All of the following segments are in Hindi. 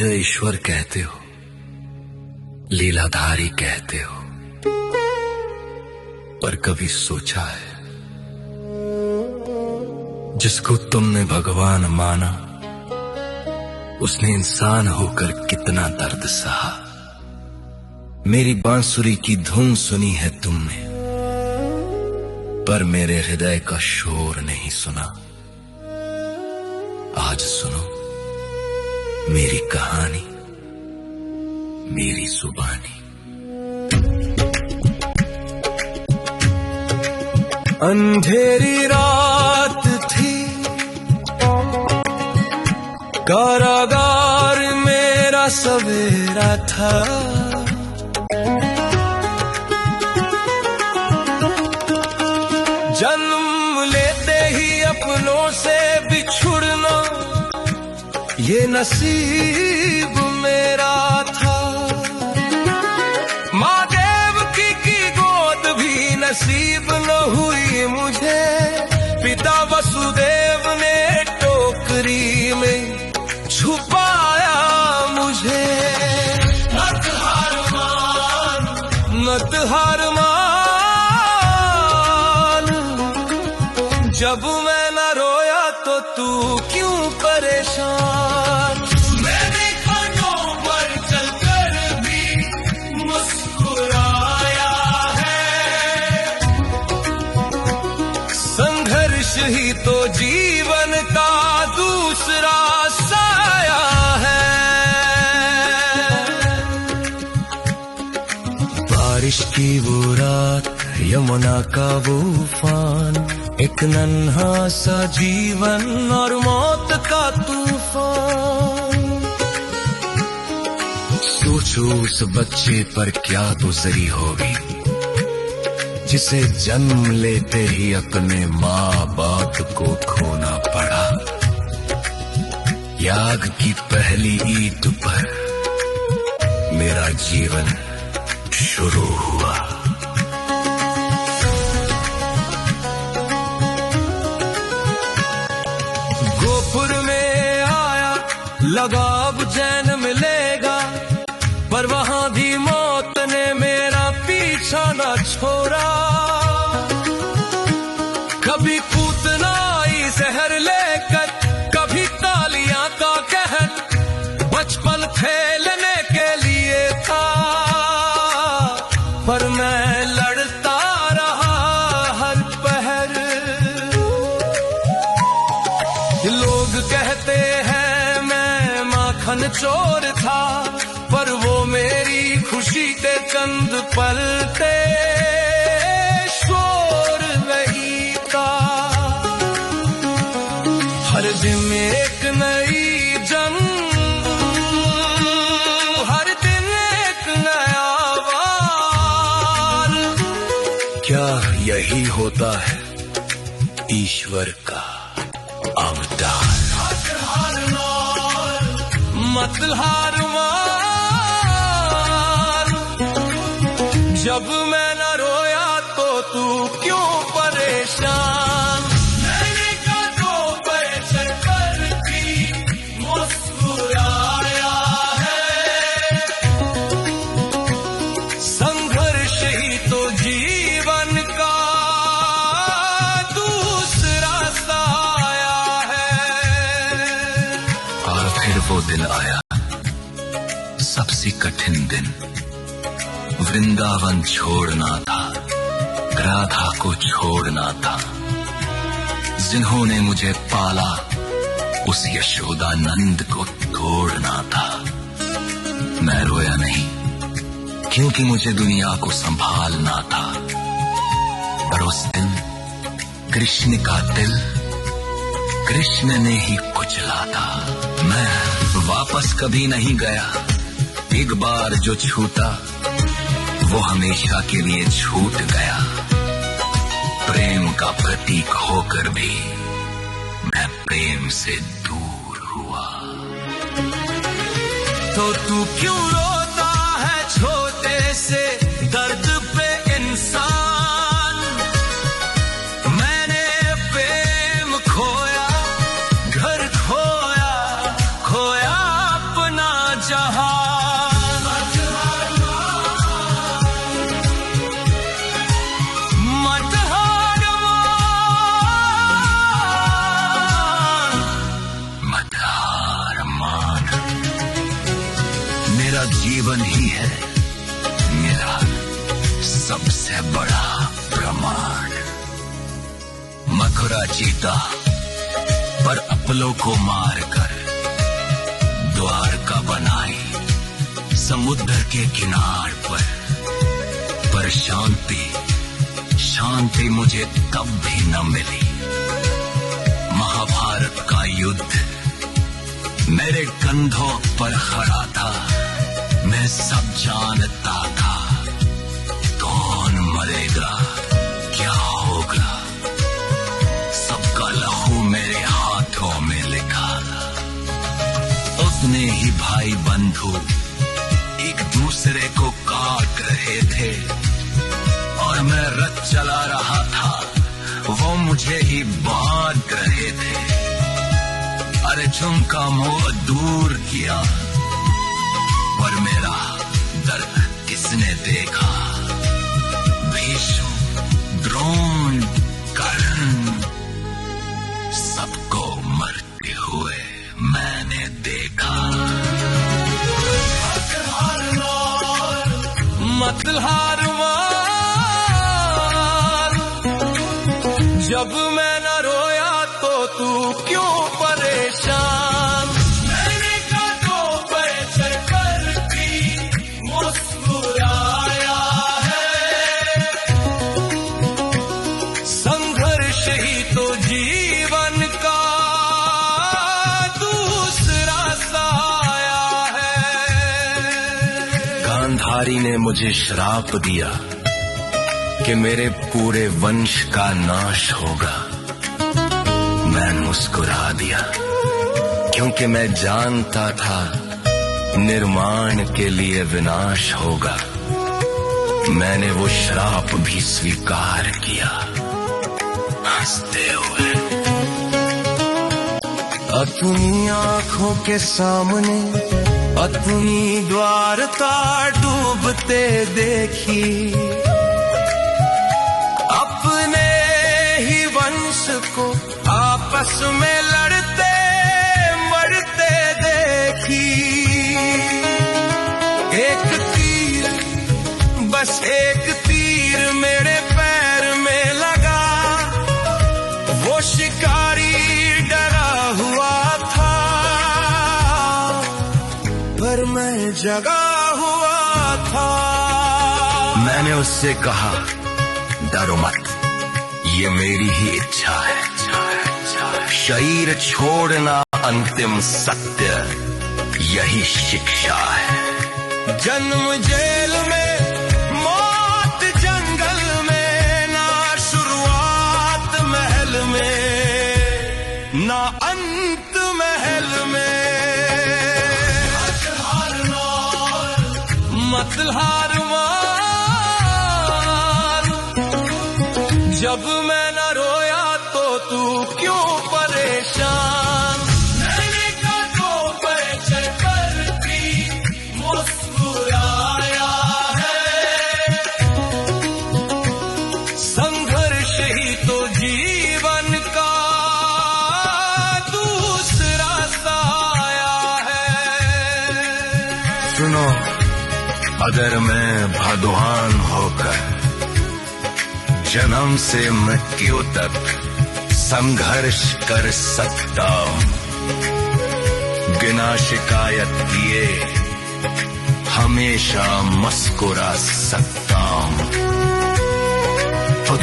मुझे ईश्वर कहते हो, लीलाधारी कहते हो, पर कभी सोचा है जिसको तुमने भगवान माना उसने इंसान होकर कितना दर्द सहा। मेरी बांसुरी की धुन सुनी है तुमने, पर मेरे हृदय का शोर नहीं सुना। आज सुनो मेरी कहानी, मेरी जुबानी। अंधेरी रात थी, कारागार मेरा सवेरा था। जन्म लेते ही अपनों से बिछुड़ना ये नसीब मेरा था। माँ देवकी की गोद भी नसीब न हुई मुझे। पिता वसुदेव ने टोकरी में छुपाया मुझे। मत हार मान, मत हार मान, जब मैं न रोया तो तू क्यों परेशान। मैंने कांटों पर चलकर भी मुस्कुराया है। संघर्ष ही तो जीवन का दूसरा साया है। बारिश की वो रात, यमुना का वो उफान, एक नन्हा सा जीवन और मौत का तूफान। सोचो उस बच्चे पर क्या गुजरी होगी जिसे जन्म लेते ही अपने माँ बाप को खोना पड़ा। याग की पहली ईद पर मेरा जीवन शुरू हुआ। गोपुर में आया, लगा अब चैन मिलेगा, पर वहां भी मौत ने मेरा पीछा न छोड़ा। कभी पूतनाई जहर लेकर, कभी तालियां का कहर। बचपन खेलने के लिए था, पर मैं लड़ता रहा हर पहर। लोग कहते हैं मैं माखन चोर था, पर वो मेरी खुशी के चंद पल थे, शोर नहीं था। हर दिन एक नई जंग, हर दिन एक नया वार। क्या यही होता है ईश्वर का अवतार। मत हार मान, जब मैं न रोया तो तू क्यों परेशान। मैंने कांटों पर चलकर भी मुस्कुराया है। संघर्ष ही तो जीवन का दूसरा साया है। और फिर वो दिन आया, सबसे कठिन दिन। वृंदावन छोड़ना था, राधा को छोड़ना था। जिन्होंने मुझे पाला उस यशोदा नंद को तोड़ना था। मैं रोया नहीं, क्योंकि मुझे दुनिया को संभालना था। पर उस दिन कृष्ण का दिल कृष्ण ने ही कुचला था। मैं वापस कभी नहीं गया, एक बार जो छूटा वो हमेशा के लिए छूट गया। प्रेम का प्रतीक होकर भी मैं प्रेम से दूर हुआ। तो तू क्यों रोता है छोटे से दर्द पे इंसान। मैंने प्रेम खोया, घर खोया, खोया अपना यही है मेरा सबसे बड़ा प्रमाण। मथुरा जीता पर अपलों को मारकर द्वारका बनाई समुद्र के किनार पर शांति मुझे तब भी न मिली। महाभारत का युद्ध मेरे कंधों पर खड़ा था, मैं सब जानता था कौन मरेगा क्या होगा। सबका लहू मेरे हाथों में लिखा था। उतने ही भाई बंधु एक दूसरे को काट रहे थे और मैं रथ चला रहा था, वो मुझे ही बांट रहे थे। अर्जुन का मोह दूर किया पर मेरा दर्द किसने देखा। भीष्म, द्रोण, कर्ण सबको मरते हुए मैंने देखा। मत हार मान, जब मैं न रोया तो तू क्यों परेशान। मैंने कांधों पर चढ़कर भी मुस्कुराया है। संघर्ष ही तो जीवन का दूसरा साया है। गांधारी ने मुझे श्राप दिया कि मेरे पूरे वंश का नाश होगा। मैं मुस्कुरा दिया क्योंकि मैं जानता था निर्माण के लिए विनाश होगा। मैंने वो श्राप भी स्वीकार किया हंसते हुए। अपनी आंखों के सामने अपनी द्वारका डूबते देखी, अपने ही वंश को आपस में लड़ते मरते देखी। एक तीर, बस एक तीर मेरे पैर में लगा। वो शिकारी डरा हुआ था पर मैं जगा हुआ था। मैंने उससे कहा डरो मत, ये मेरी ही इच्छा है। शरीर छोड़ना अंतिम सत्य, यही शिक्षा है। जन्म जेल में, मौत जंगल में, ना शुरुआत महल में ना अंत महल में। मत हार मान, जब मैं न रोया तो तू क्यों परेशान। मैंने कांधों पर चढ़कर भी मुस्कुराया है। संघर्ष ही तो जीवन का दूसरा साया है। सुनो, अगर मैं भगवान होकर जन्म से मृत्यु तक संघर्ष कर सकता हूं, बिना शिकायत किए हमेशा मुस्कुरा सकता हूं, तो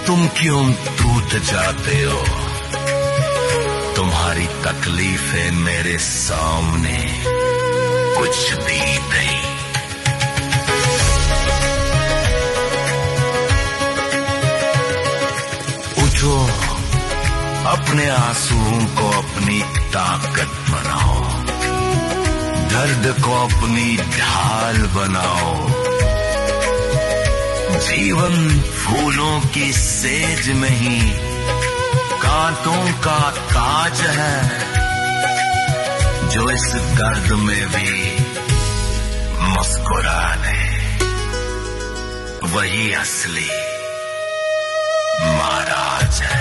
तुम क्यों टूट जाते हो। तुम्हारी तकलीफें मेरे सामने कुछ भी नहीं। उठो, अपने आंसुओं को अपनी ताकत बनाओ, दर्द को अपनी ढाल बनाओ। जीवन फूलों की सेज में ही कांटों का ताज है, जो इस दर्द में भी मुस्कुराने, वही असली महाराज है।